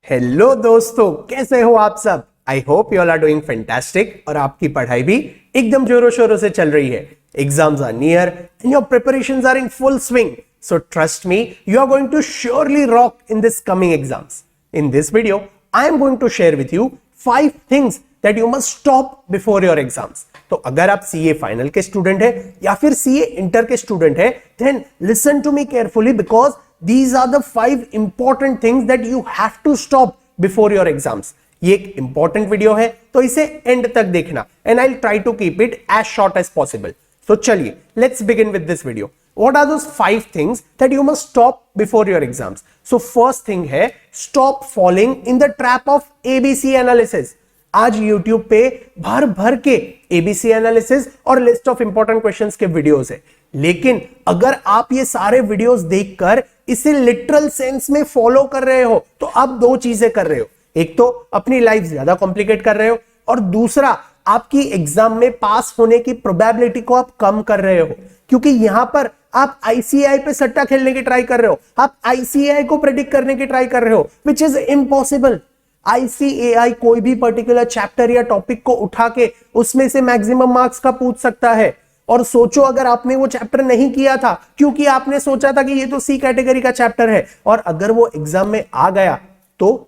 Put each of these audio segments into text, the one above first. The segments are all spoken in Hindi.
हेलो दोस्तों, कैसे हो आप सब। I hope you all are doing fantastic और आपकी पढ़ाई भी एकदम जोरों शोरों से चल रही है। Exams are near and your preparations are in full swing, so trust me, you are going to surely rock in this coming exams. In this video I am going to share with you 5 things that you must stop before your exams. तो अगर आप सीए फाइनल के स्टूडेंट है या फिर सीए इंटर के स्टूडेंट है, then listen to me carefully because these are the 5 important things that you have to stop before your exams. ये एक important video है तो इसे end तक देखना and I'll try to keep it as short as possible. So चलिए, let's begin with this video. What are those 5 things that you must stop before your exams? So first thing है, stop falling in the trap of ABC analysis. आज YouTube पे भर भर के ABC एनालिसिस और लिस्ट ऑफ इंपॉर्टेंट क्वेश्चंस के वीडियोस है, लेकिन अगर आप ये सारे वीडियोस देखकर इसे लिटरल सेंस में फॉलो कर रहे हो तो आप दो चीजें कर रहे हो। एक तो अपनी लाइफ ज्यादा कॉम्प्लिकेट कर रहे हो और दूसरा आपकी एग्जाम में पास होने की प्रोबेबिलिटी को आप कम कर रहे हो, क्योंकि यहां पर आप आईसीएआई पे सट्टा खेलने की ट्राई कर रहे हो, आप आईसीएआई को प्रेडिक्ट करने की ट्राई कर रहे हो, विच इज इम्पॉसिबल। आईसीएआई कोई भी पर्टिकुलर चैप्टर या टॉपिक को उठा के उसमें से मैक्सिमम मार्क्स का पूछ सकता है। और सोचो अगर आपने वो चैप्टर नहीं किया था क्योंकि आपने सोचा था कि ये तो सी कैटेगरी का चैप्टर है, और अगर वो एग्जाम में आ गया तो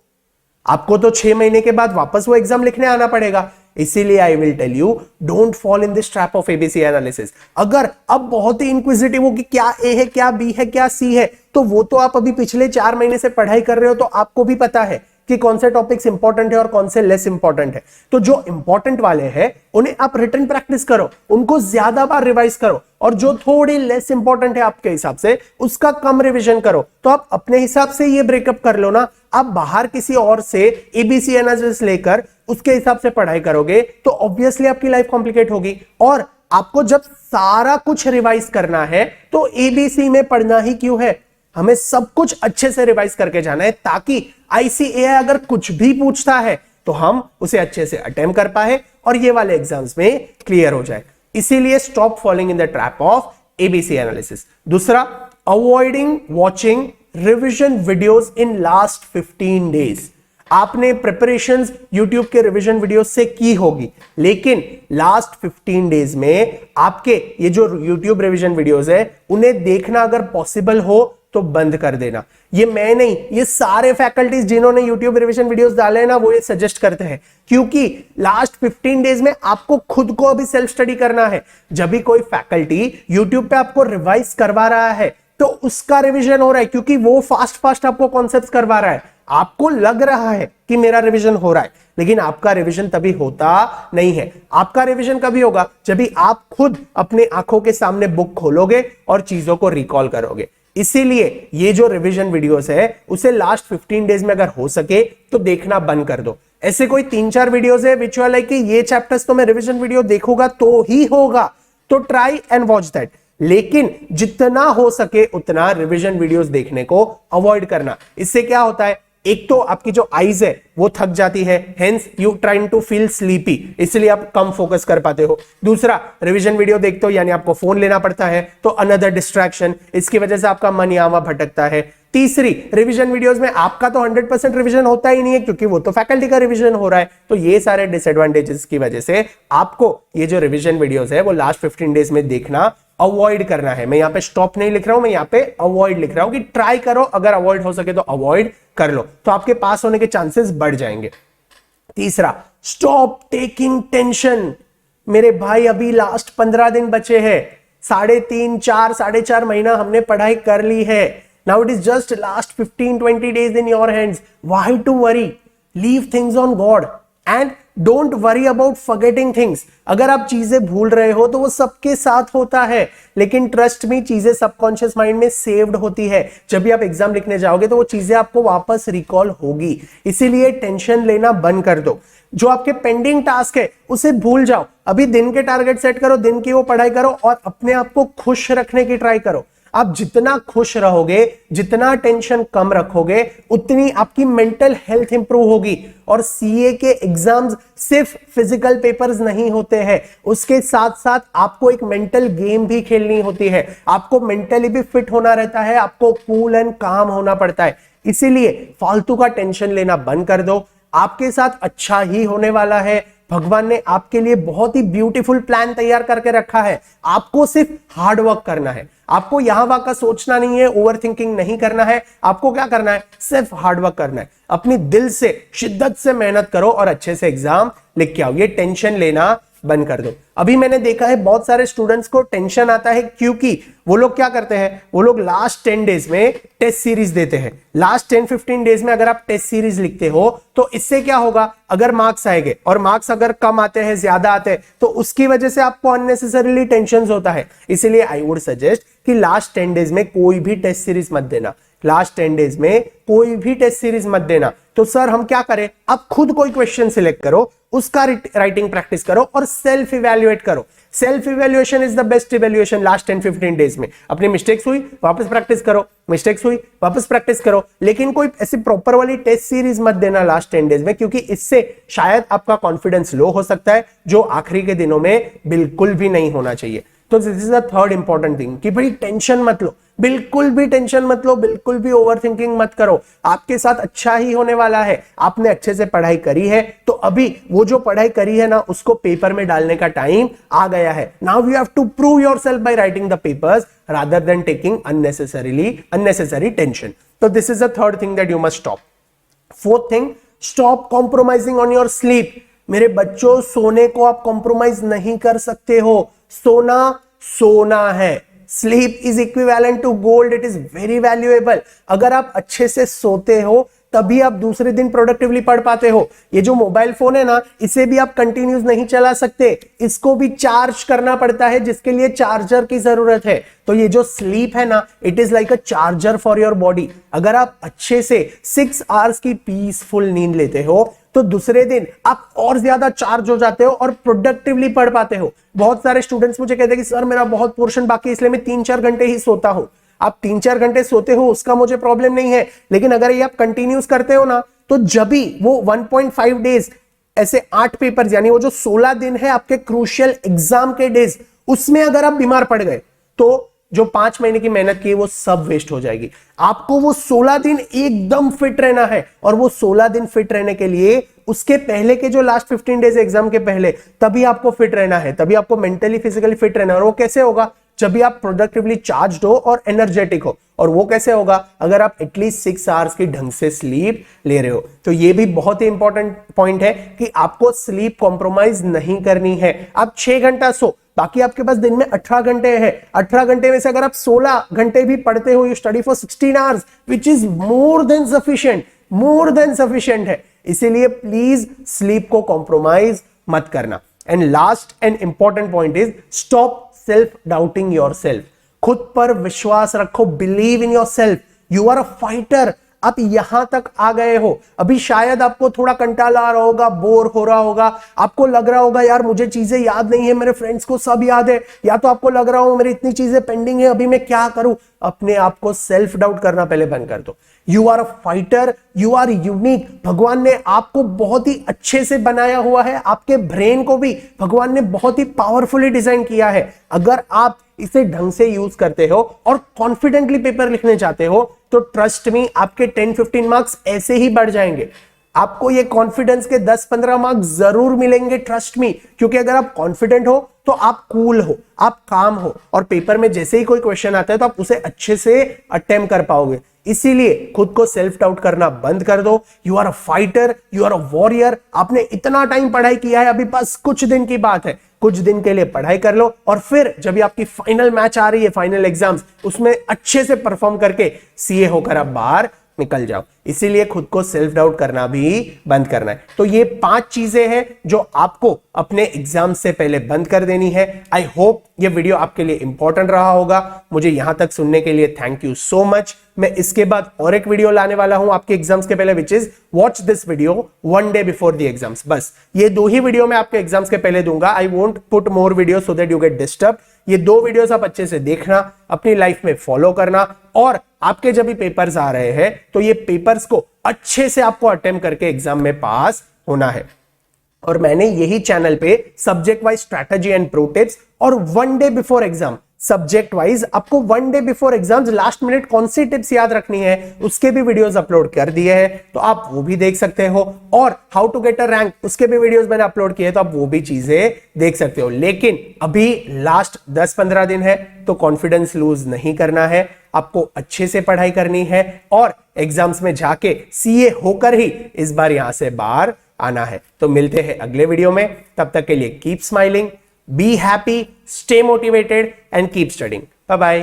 आपको तो 6 महीने के बाद वापस वो एग्जाम लिखने आना पड़ेगा। इसीलिए I will tell you, don't fall in this trap of ABC analysis. अगर अब बहुत ही इंक्विजिटिव हो कि क्या ए है, क्या बी है, क्या सी है, तो वो तो आप अभी पिछले 4 महीने से पढ़ाई कर रहे हो, तो आपको भी पता है कि कौन से टॉपिक्स इंपॉर्टेंट है और कौन से लेस इंपॉर्टेंट है। तो जो इंपॉर्टेंट वाले हैं उन्हें आप रिटन प्रैक्टिस करो, उनको ज्यादा बार रिवाइज करो, और जो थोड़ी लेस इंपॉर्टेंट है आपके हिसाब से उसका कम रिवीजन करो। तो आप अपने हिसाब से ये ब्रेकअप कर लो ना। आप बाहर किसी और से एबीसी एनालिसिस लेकर उसके हिसाब से पढ़ाई करोगे तो ऑब्वियसली आपकी लाइफ कॉम्प्लिकेट होगी। और आपको जब सारा कुछ रिवाइज करना है तो एबीसी में पढ़ना ही क्यों है, हमें सब कुछ अच्छे से रिवाइज करके जाना है, ताकि आईसीएआई अगर कुछ भी पूछता है तो हम उसे अच्छे से अटेम्प्ट कर पाए और ये वाले एग्जाम्स में क्लियर हो जाए। इसीलिए stop following in the trap of ABC analysis. दूसरा, avoiding watching revision videos in last 15 days. आपने प्रिपरेशंस यूट्यूब के रिवीजन वीडियोस से की होगी, लेकिन लास्ट 15 डेज में आपके ये जो यूट्यूब रिवीजन वीडियोस है उन्हें देखना अगर पॉसिबल हो तो बंद कर देना। ये मैं नहीं, ये सारे फैकल्टीज जिन्होंने यूट्यूब रिवीजन वीडियोस डाले हैं ना, वो ये सजेस्ट करते हैं, क्योंकि लास्ट 15 डेज में आपको खुद को अभी सेल्फ स्टडी करना है। जब भी कोई फैकल्टी यूट्यूब पे आपको रिवाइज करवा रहा है तो उसका रिवीजन हो रहा है, क्योंकि वो फास्ट आपको कॉन्सेप्ट्स करवा रहा है। आपको लग रहा है कि मेरा रिवीजन हो रहा है, लेकिन आपका रिवीजन तभी होता नहीं है। आपका रिवीजन कभी होगा जब भी आप खुद अपने आंखों के सामने बुक खोलोगे और चीजों को रिकॉल करोगे। इसीलिए ये जो रिवीजन वीडियोस है उसे लास्ट 15 डेज में अगर हो सके तो देखना बंद कर दो। ऐसे कोई 3-4 वीडियोस है विच आर लाइक कि ये चैप्टर्स तो मैं रिवीजन वीडियो देखूंगा तो ही होगा, तो ट्राई एंड वॉच दैट। लेकिन जितना हो सके उतना रिवीजन वीडियोस देखने को अवॉइड करना। इससे क्या होता है, एक तो आपकी जो आईज है वो थक जाती है, hence you trying to feel sleepy, इसलिए आप कम फोकस कर पाते हो। दूसरा, रिवीजन वीडियो देखते हो यानी आपको फोन लेना पड़ता है, तो अनदर डिस्ट्रैक्शन, इसकी वजह से आपका मन यहाँ वहां भटकता है। तीसरी, रिवीजन वीडियोस में आपका तो 100% रिवीजन होता ही नहीं है, क्योंकि वो तो फैकल्टी का रिवीजन हो रहा है। तो ये सारे डिसएडवांटेजेस की वजह से आपको ये जो रिवीजन वीडियोस है वो लास्ट 15 डेज में देखना अवॉइड करना है। मैं यहाँ पे स्टॉप नहीं लिख रहा हूं, मैं यहाँ पे अवॉइड लिख रहा हूं कि ट्राई करो, अगर अवॉइड हो सके तो अवॉइड कर लो, तो आपके पास होने के चांसेस बढ़ जाएंगे। तीसरा, स्टॉप टेकिंग टेंशन। मेरे भाई अभी लास्ट 15 दिन बचे हैं, 3.5-4 महीना हमने पढ़ाई कर ली है। Now it is just last 15-20 days in your hands. Why to worry, leave things on God and don't worry about forgetting things. अगर आप चीजें भूल रहे हो तो वो सबके साथ होता है, लेकिन ट्रस्ट मी, चीजें सबकॉन्शियस माइंड में सेव्ड होती है। जब भी आप एग्जाम लिखने जाओगे तो वो चीजें आपको वापस रिकॉल होगी। इसीलिए टेंशन लेना बंद कर दो। जो आपके पेंडिंग टास्क है उसे भूल जाओ। अभी दिन के टारगेट सेट करो, दिन की वो पढ़ाई करो और अपने आप को खुश रखने की ट्राई करो। आप जितना खुश रहोगे, जितना टेंशन कम रखोगे, उतनी आपकी मेंटल हेल्थ इंप्रूव होगी। और सीए के एग्जाम्स सिर्फ फिजिकल पेपर्स नहीं होते हैं, उसके साथ साथ आपको एक मेंटल गेम भी खेलनी होती है। आपको मेंटली भी फिट होना रहता है, आपको कूल एंड काम होना पड़ता है। इसीलिए फालतू का टेंशन लेना बंद कर दो। आपके साथ अच्छा ही होने वाला है। भगवान ने आपके लिए बहुत ही ब्यूटीफुल प्लान तैयार करके रखा है। आपको सिर्फ हार्ड वर्क करना है। आपको यहां वहां का सोचना नहीं है, ओवर थिंकिंग नहीं करना है। आपको क्या करना है? सिर्फ हार्ड वर्क करना है। अपनी दिल से शिद्दत से मेहनत करो और अच्छे से एग्जाम लिख के आओ। ये टेंशन लेना बंद कर दो। अभी मैंने देखा है बहुत सारे स्टूडेंट्स को टेंशन आता है क्योंकि वो लोग क्या करते हैं, वो लोग लास्ट 10 डेज में टेस्ट सीरीज देते हैं। लास्ट 10-15 डेज में अगर आप टेस्ट सीरीज लिखते हो तो इससे क्या होगा, अगर मार्क्स आएंगे और मार्क्स अगर कम आते हैं, ज्यादा आते हैं, तो उसकी वजह से आपको अननेसेसरीली टेंशन होता है। इसीलिए आई वुड सजेस्ट कि लास्ट 10 डेज में कोई भी टेस्ट सीरीज मत देना। लास्ट 10 डेज में कोई भी टेस्ट सीरीज मत देना। तो सर हम क्या करें? आप खुद कोई क्वेश्चन सिलेक्ट करो, उसका राइटिंग प्रैक्टिस करो और सेल्फ इवैल्यूएट करो। Self evaluation is the best evaluation last 10-15 days में। अपनी मिस्टेक्स हुई वापस प्रैक्टिस करो, मिस्टेक्स हुई वापस प्रैक्टिस करो, लेकिन कोई ऐसी प्रॉपर वाली टेस्ट सीरीज मत देना लास्ट 10 डेज में, क्योंकि इससे शायद आपका कॉन्फिडेंस लो हो सकता है, जो आखिरी के दिनों में बिल्कुल भी नहीं होना चाहिए। तो this is the third important thing कि भाई टेंशन मत लो, बिल्कुल भी टेंशन मत लो, बिल्कुल भी ओवर थिंकिंग मत करो। आपके साथ अच्छा ही होने वाला है। आपने अच्छे से पढ़ाई करी है तो अभी वो जो पढ़ाई करी है ना, उसको पेपर में डालने का टाइम आ गया है। Now you have to prove yourself by writing the papers rather than taking unnecessary tension. तो this is the third thing that you must stop. Fourth thing, stop compromising on your sleep. मेरे बच्चों, सोने को आप कॉम्प्रोमाइज नहीं कर सकते हो। सोना है। Sleep is equivalent to gold, it is very valuable. अगर आप अच्छे से सोते हो तभी आप दूसरे दिन प्रोडक्टिवली पढ़ पाते हो। ये जो मोबाइल फोन है ना, इसे भी आप कंटिन्यूस नहीं चला सकते, इसको भी चार्ज करना पड़ता है, जिसके लिए चार्जर की जरूरत है। तो ये जो स्लीप है ना, it is like a charger for your body. अगर आप अच्छे से 6 आवर्स की पीसफुल नींद लेते हो तो दूसरे दिन आप और ज्यादा चार्ज हो जाते हो और प्रोडक्टिवली पढ़ पाते हो। बहुत सारे स्टूडेंट्स मुझे कहते हैं कि सर मेरा बहुत पोर्शन बाकी है, इसलिए मैं 3-4 घंटे ही सोता हूं। आप 3-4 घंटे सोते हो उसका मुझे प्रॉब्लम नहीं है, लेकिन अगर ये आप कंटिन्यूस करते हो ना, तो जब भी वो 1.5 डेज ऐसे 8 पेपर, यानी वो जो 16 दिन है आपके क्रूशियल एग्जाम के डेज, उसमें अगर आप बीमार पड़ गए तो जो 5 महीने की मेहनत की वो सब वेस्ट हो जाएगी। आपको वो 16 दिन एकदम फिट रहना है, और वो 16 दिन फिट रहने के लिए उसके पहले के जो लास्ट 15 डेज एग्जाम के पहले, तभी आपको फिट रहना है, तभी आपको मेंटली फिजिकली फिट रहना है। और वो कैसे होगा? जब भी आप प्रोडक्टिवली चार्ज्ड हो और एनर्जेटिक हो। और वो कैसे होगा? अगर आप एटलीस्ट 6 आवर्स की ढंग से स्लीप ले रहे हो। तो ये भी बहुत ही इंपॉर्टेंट पॉइंट है कि आपको स्लीप कॉम्प्रोमाइज नहीं करनी है। आप 6 घंटा सो, बाकी आपके पास दिन में 18 घंटे हैं। 18 घंटे में से अगर आप 16 घंटे भी पढ़ते हो, you study for 16 hours, which is more than sufficient है। इसीलिए प्लीज स्लीप को कॉम्प्रोमाइज मत करना। And last and important point is stop self doubting yourself. खुद पर विश्वास रखो, believe in yourself. You are a fighter. आप यहां तक आ गए हो। अभी शायद आपको थोड़ा कंटाला आ रहा होगा, बोर हो रहा होगा, आपको लग रहा होगा यार मुझे चीजें याद नहीं है, मेरे फ्रेंड्स को सब याद है, या तो आपको लग रहा हो मेरी इतनी चीजें पेंडिंग है, अभी मैं क्या करूं। अपने आप को सेल्फ डाउट करना पहले बंद कर दो। You are a fighter, you are unique. भगवान ने आपको बहुत ही अच्छे से बनाया हुआ है। आपके ब्रेन को भी भगवान ने बहुत ही पावरफुली डिजाइन किया है। अगर आप इसे ढंग से यूज करते हो और कॉन्फिडेंटली पेपर लिखने चाहते हो, तो ट्रस्ट मी आपके 10-15 मार्क्स ऐसे ही बढ़ जाएंगे। आपको ये कॉन्फिडेंस के 10-15 मार्क्स जरूर मिलेंगे, ट्रस्ट मी। क्योंकि अगर आप कॉन्फिडेंट हो तो आप कूल हो, आप काम हो, और पेपर में जैसे ही कोई क्वेश्चन आता है तो आप उसे अच्छे से अटेम्प्ट कर पाओगे। इसीलिए खुद को सेल्फ डाउट करना बंद कर दो। You are a fighter, you are a warrior. आपने इतना टाइम पढ़ाई किया है, अभी बस कुछ दिन की बात है, कुछ दिन के लिए पढ़ाई कर लो, और फिर जब आपकी फाइनल मैच आ रही है, फाइनल एग्जाम्स, उसमें अच्छे से परफॉर्म करके सीए होकर आप बाहर निकल जाओ। इसीलिए खुद को सेल्फ डाउट करना भी बंद करना है। तो ये 5 चीजें हैं जो आपको अपने एग्जाम से पहले बंद कर देनी है। आई होप ये वीडियो आपके लिए इंपॉर्टेंट रहा होगा। मुझे यहां तक सुनने के लिए थैंक यू सो मच। मैं इसके बाद और एक वीडियो लाने वाला हूं आपके एग्जाम्स के पहले, which is watch this video 1 day before the exams. बस ये 2 ही वीडियो मैं आपके एग्जाम्स के पहले दूंगा। I won't put more video so that you get disturb. ये 2 वीडियोस आप अच्छे से देखना, अपनी लाइफ में फॉलो करना, और आपके जब भी पेपर्स आ रहे हैं तो ये पेपर्स को अच्छे से आपको अटेम्प्ट करके एग्जाम में पास होना है। और मैंने यही चैनल पे subject wise strategy and pro tips और 1 day before exam subject wise आपको 1 day before exams last minute कौन सी टिप्स याद रखनी है उसके भी वीडियोस अपलोड कर दिए हैं, तो आप वो भी देख सकते हो। और how to get a rank उसके भी वीडियोस मैंने अपलोड किए, तो आप वो भी चीजें देख सकते हो। लेकिन अभी लास्ट 10-15 दिन है, तो कॉन्फिडेंस लूज नहीं करना है, आपको अच्छे से पढ़ाई करनी है और एग्जाम्स में जाके सीए होकर ही इस बार यहां से बाहर आना है। तो मिलते हैं अगले वीडियो में, तब तक के लिए keep smiling, be happy, stay motivated and keep studying. Bye bye.